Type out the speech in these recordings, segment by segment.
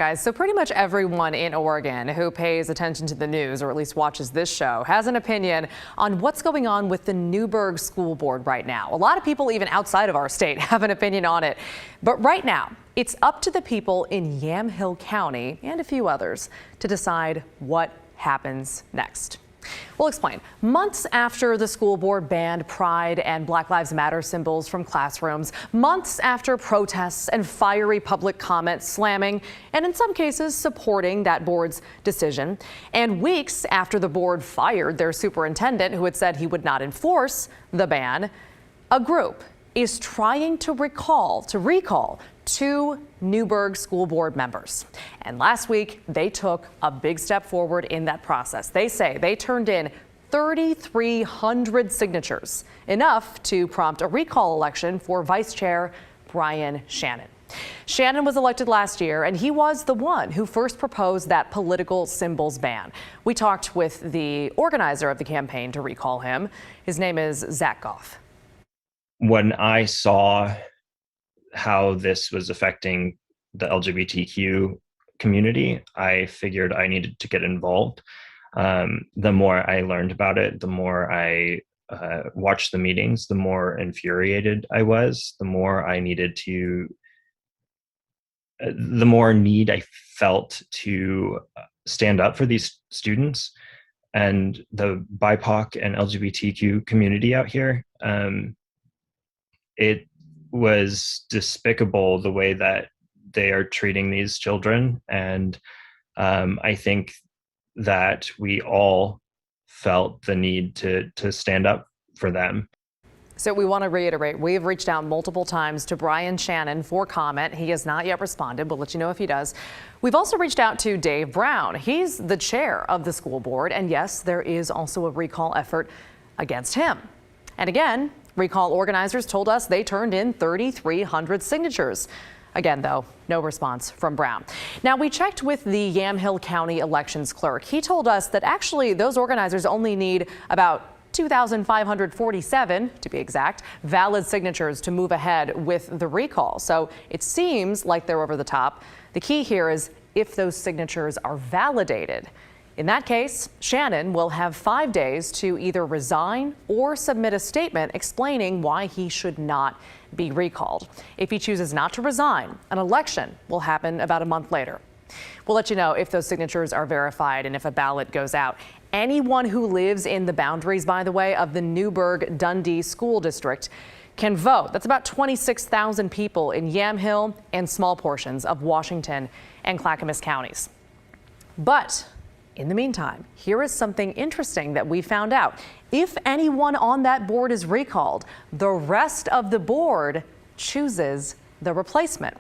Guys, so pretty much everyone in Oregon who pays attention to the news, or at least watches this show, has an opinion on what's going on with the Newberg school board right now. A lot of people even outside of our state have an opinion on it. But right now, it's up to the people in Yamhill County and a few others to decide what happens next. We'll explain. Months after the school board banned Pride and Black Lives Matter symbols from classrooms, months after protests and fiery public comments slamming and in some cases supporting that board's decision, and weeks after the board fired their superintendent who had said he would not enforce the ban, a group is trying to recall two Newberg school board members. And last week, they took a big step forward in that process. They say they turned in 3,300 signatures, enough to prompt a recall election for Vice Chair Brian Shannon. Shannon was elected last year, and he was the one who first proposed that political symbols ban. We talked with the organizer of the campaign to recall him. His name is Zach Goff. When I saw how this was affecting the LGBTQ community, I figured I needed to get involved. The more I learned about it, the more I watched the meetings, the more infuriated I was, the more need I felt to stand up for these students and the BIPOC and LGBTQ community out here. It was despicable the way that they are treating these children. And I think that we all felt the need to stand up for them. So we want to reiterate, we've reached out multiple times to Brian Shannon for comment. He has not yet responded. We'll let you know if he does. We've also reached out to Dave Brown. He's the chair of the school board. And yes, there is also a recall effort against him. And again, recall organizers told us they turned in 3,300 signatures. Again, though, no response from Brown. Now, we checked with the Yamhill County elections clerk. He told us that actually those organizers only need about 2,547, to be exact, valid signatures to move ahead with the recall. So it seems like they're over the top. The key here is if those signatures are validated. In that case, Shannon will have 5 days to either resign or submit a statement explaining why he should not be recalled. If he chooses not to resign, an election will happen about a month later. We'll let you know if those signatures are verified and if a ballot goes out. Anyone who lives in the boundaries, by the way, of the Newberg-Dundee School District can vote. That's about 26,000 people in Yamhill and small portions of Washington and Clackamas counties. But in the meantime, here is something interesting that we found out. If anyone on that board is recalled, the rest of the board chooses the replacement.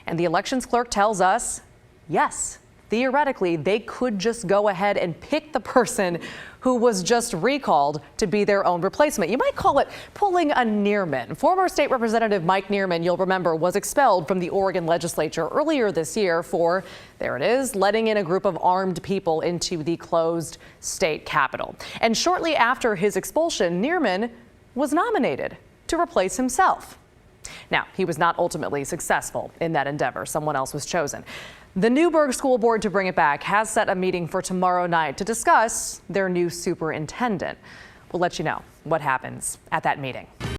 And the elections clerk tells us, yes, theoretically, they could just go ahead and pick the person who was just recalled to be their own replacement. You might call it pulling a Neerman. Former State Representative Mike Neerman, you'll remember, was expelled from the Oregon legislature earlier this year for, there it is, letting in a group of armed people into the closed state capitol. And shortly after his expulsion, Neerman was nominated to replace himself. Now, he was not ultimately successful in that endeavor. Someone else was chosen. The Newberg School Board, to bring it back, has set a meeting for tomorrow night to discuss their new superintendent. We'll let you know what happens at that meeting.